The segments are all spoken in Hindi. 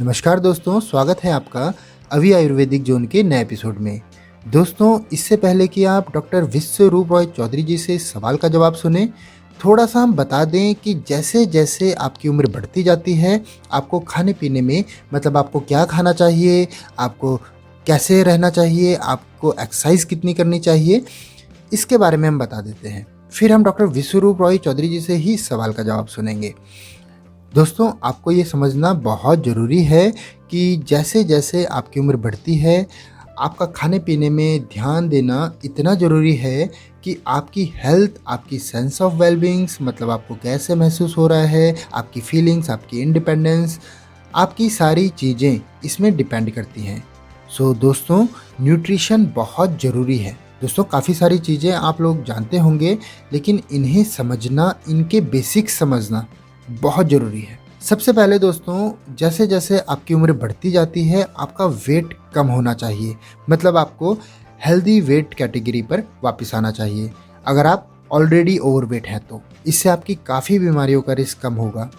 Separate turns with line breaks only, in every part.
नमस्कार दोस्तों, स्वागत है आपका अभी आयुर्वेदिक जोन के नए एपिसोड में। दोस्तों, इससे पहले कि आप डॉक्टर विश्वरूप रॉय चौधरी जी से इस सवाल का जवाब सुने, थोड़ा-सा हम बता दें कि जैसे-जैसे आपकी उम्र बढ़ती जाती है, आपको खाने-पीने में मतलब आपको क्या खाना चाहिए, आपको कैसे रहना चाहिए, आपको एक्सरसाइज़ कितनी करनी चाहिए, इसके बारे में हम बता देते हैं। फिर हम डॉक्टर विश्वरूप रॉय चौधरी जी से ही इस सवाल का जवाब सुनेंगे। दोस्तों, आपको ये समझना बहुत ज़रूरी है कि जैसे-जैसे आपकी उम्र बढ़ती है, आपका खाने-पीने में ध्यान देना इतना ज़रूरी है कि आपकी हेल्थ, आपकी सेंस ऑफ वेल-बीइंग्स मतलब आपको कैसे महसूस हो रहा है, आपकी फीलिंग्स, आपकी इंडिपेंडेंस, आपकी सारी चीज़ें इसमें डिपेंड करती हैं। सो दोस्तों, न्यूट्रिशन बहुत ज़रूरी है। दोस्तों, काफ़ी सारी चीज़ें आप लोग जानते होंगे, लेकिन इन्हें समझना, इनके बेसिक्स समझना बहुत ज़रूरी है। सबसे पहले दोस्तों, जैसे-जैसे आपकी उम्र बढ़ती जाती है, आपका वेट कम होना चाहिए। मतलब आपको हेल्दी वेट कैटेगरी पर वापस आना चाहिए। अगर आप ऑलरेडी ओवरवेट हैं तो इससे आपकी काफ़ी बीमारियों का रिस्क कम होगा,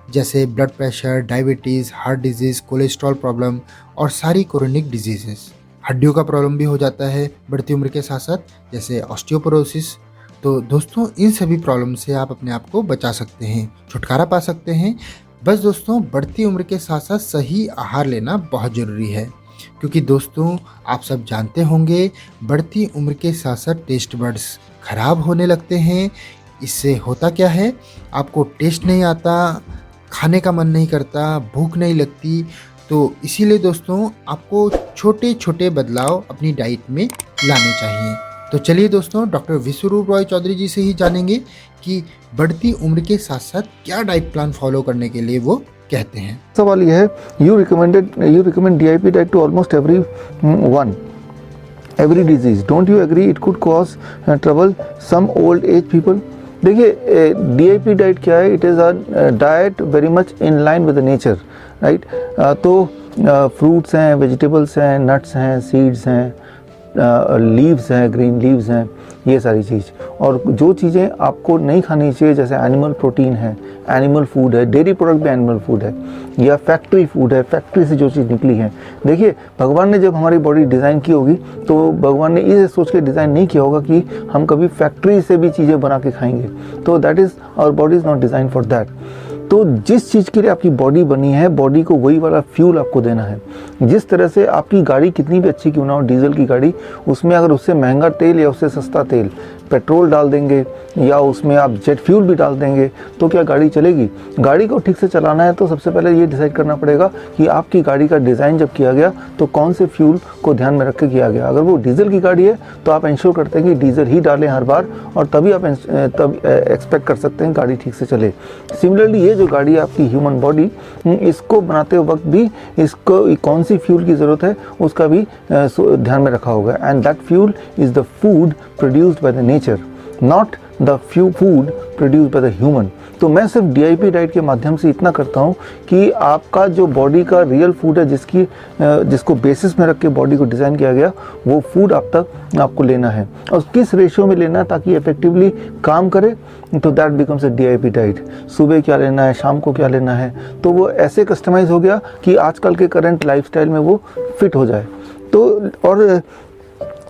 जैसे blood pressure, diabetes, heart disease, cholesterol problem और सारी क्रोनिक डिजीज़ेस। हड्डियों का प्रॉब्लम भी हो जाता है बढ़ती उम्र के साथ-साथ, जैसे ऑस्टियोपोरोसिस। तो दोस्तों, इन सभी प्रॉब्लम से आप अपने आप को बचा सकते हैं, छुटकारा पा सकते हैं। बस दोस्तों, बढ़ती उम्र के साथ साथ सही आहार लेना बहुत ज़रूरी है, क्योंकि दोस्तों आप सब जानते होंगे, बढ़ती उम्र के साथ साथ टेस्ट बड्स खराब होने लगते हैं। इससे होता क्या है, आपको टेस्ट नहीं आता, खाने का मन नहीं करता, भूख नहीं लगती। तो इसीलिए दोस्तों आपको छोटे छोटे बदलाव अपनी डाइट में लाने चाहिए। तो चलिए दोस्तों, डॉक्टर विश्वरूप रॉय चौधरी जी से ही जानेंगे कि बढ़ती उम्र के साथ साथ क्या डाइट प्लान फॉलो करने के लिए वो कहते हैं।
सवाल यह है, you recommend DIP diet to almost every disease, don't you agree it could cause trouble some old age people? देखिए, डीआईपी डाइट क्या है? It is a diet very much in line with the nature, right? तो फ्रूट्स हैं, वेजिटेबल्स हैं, नट्स हैं, सीड्स हैं, लीव्स हैं, ग्रीन लीव्स हैं, ये सारी चीज़। और जो चीज़ें आपको नहीं खानी चाहिए, जैसे एनिमल प्रोटीन है, एनिमल फूड है, डेयरी प्रोडक्ट भी एनिमल फूड है, या फैक्ट्री फूड है, फैक्ट्री से जो चीज़ निकली है। देखिए, भगवान ने जब हमारी बॉडी डिज़ाइन की होगी तो भगवान ने इसे सोच के डिज़ाइन नहीं किया होगा कि हम कभी फैक्ट्री से भी चीज़ें बना के खाएंगे। तो that is, our body is not design for that. तो जिस चीज़ के लिए आपकी बॉडी बनी है, बॉडी को वही वाला फ्यूल आपको देना है। जिस तरह से आपकी गाड़ी कितनी भी अच्छी क्यों ना हो, डीजल की गाड़ी, उसमें अगर उससे महंगा तेल या उससे सस्ता तेल, पेट्रोल डाल देंगे या उसमें आप जेट फ्यूल भी डाल देंगे तो क्या गाड़ी चलेगी? गाड़ी को ठीक से चलाना है तो सबसे पहले ये डिसाइड करना पड़ेगा कि आपकी गाड़ी का डिज़ाइन जब किया गया तो कौन से फ्यूल को ध्यान में रख के किया गया। अगर वो डीजल की गाड़ी है तो आप इंश्योर करते हैं कि डीजल ही डालें हर बार, और तभी आप तब एक्सपेक्ट कर सकते हैं गाड़ी ठीक से चले। सिमिलरली ये जो गाड़ी है आपकी ह्यूमन बॉडी, इसको बनाते वक्त भी इसको कौन सी फ्यूल की ज़रूरत है उसका भी ध्यान में रखा होगा। And that fuel is the food produced by the nature, not the food produced by the human. तो मैं सिर्फ डीआईपी डाइट के माध्यम से इतना करता हूँ कि आपका जो बॉडी का रियल फूड है, जिसको बेसिस में रख के बॉडी को डिज़ाइन किया गया, वो फूड आपको लेना है, और किस रेशियो में लेना है ताकि इफेक्टिवली काम करे। तो that becomes a DIP diet. सुबह क्या लेना है, शाम को क्या लेना है, तो वो ऐसे कस्टमाइज हो गया कि आजकल के करंट लाइफस्टाइल में वो फिट हो जाए। तो और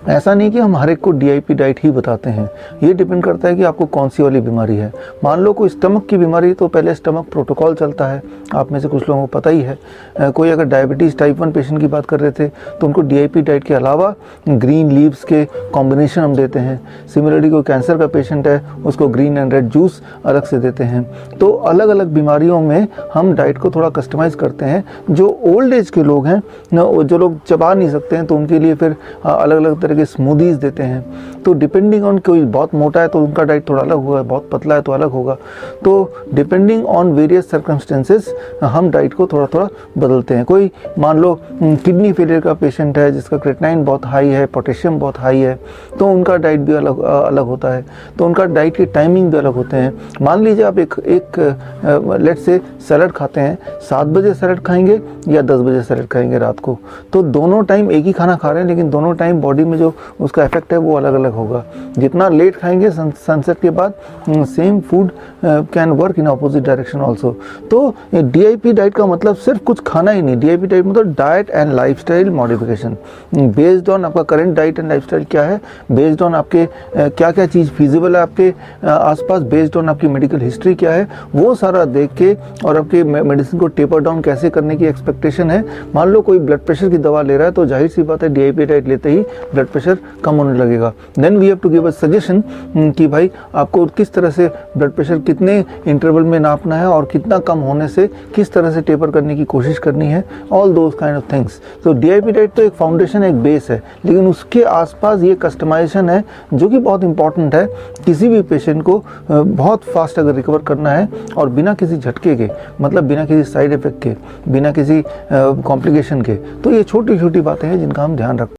ऐसा नहीं कि हम हर एक को डीआईपी डाइट ही बताते हैं, ये डिपेंड करता है कि आपको कौन सी वाली बीमारी है। मान लो कोई स्टमक की बीमारी है तो पहले स्टमक प्रोटोकॉल चलता है, आप में से कुछ लोगों को पता ही है। कोई अगर डायबिटीज़ टाइप 1 पेशेंट की बात कर रहे थे तो उनको डीआईपी डाइट के अलावा ग्रीन लीव्स के कॉम्बिनेशन हम देते हैं। सिमिलरली कोई कैंसर का पेशेंट है, उसको ग्रीन एंड रेड जूस अलग से देते हैं। तो अलग अलग बीमारियों में हम डाइट को थोड़ा कस्टमाइज़ करते हैं। जो ओल्ड एज के लोग हैं, जो लोग चबा नहीं सकते हैं, तो उनके लिए फिर अलग अलग तरह के स्मूदीज देते हैं। तो डिपेंडिंग ऑन, कोई बहुत मोटा है तो उनका डाइट थोड़ा अलग होगा, बहुत पतला है तो अलग होगा। तो डिपेंडिंग ऑन वेरियस सर्कमस्टेंसेस हम डाइट को थोड़ा थोड़ा बदलते हैं। कोई मान लो किडनी फेलियर का पेशेंट है जिसका क्रेटिनाइन बहुत हाई है, पोटेशियम बहुत हाई है, तो उनका डाइट भी अलग होता है। तो उनका डाइट की टाइमिंग भी अलग होते हैं। मान लीजिए आप एक लेट से सैलड खाते हैं, 7 बजे सैलड खाएंगे या 10 बजे सैलड खाएंगे रात को, तो दोनों टाइम एक ही खाना खा रहे हैं, लेकिन दोनों टाइम बॉडी में जो जो उसका इफेक्ट है वो अलग अलग होगा। जितना लेट खाएंगे सनसेट के बाद, same food can work in opposite direction also. तो DIP डाइट का मतलब सिर्फ कुछ खाना ही नहीं, DIP डाइट मतलब diet and lifestyle modification based on आपका करंट डाइट एंड लाइफस्टाइल क्या है, बेस्ड ऑन आपके क्या क्या चीज़ फिजिबल है आपके आसपास, बेस्ड ऑन आपकी मेडिकल हिस्ट्री क्या है, वो सारा देख के, और आपके मेडिसिन को टेपर डाउन कैसे करने की एक्सपेक्टेशन है। मान लो कोई ब्लड प्रेशर की दवा ले रहा है तो जाहिर सी बात है DIP डाइट लेते ही ब्लड प्रेशर कम होने लगेगा। Then we have to give a suggestion कि भाई आपको किस तरह से ब्लड प्रेशर कितने इंटरवल में नापना है और कितना कम होने से किस तरह से टेपर करने की कोशिश करनी है, all those kind of things. तो DIP डाइट तो एक फाउंडेशन, एक बेस है, लेकिन उसके आसपास ये कस्टमाइजेशन है जो कि बहुत इंपॉर्टेंट है। किसी भी पेशेंट को बहुत फास्ट अगर रिकवर करना है और बिना किसी झटके के, मतलब बिना किसी साइड इफेक्ट के, बिना किसी कॉम्प्लिकेशन के, तो ये छोटी छोटी बातें हैं जिनका हम ध्यान रखते हैं।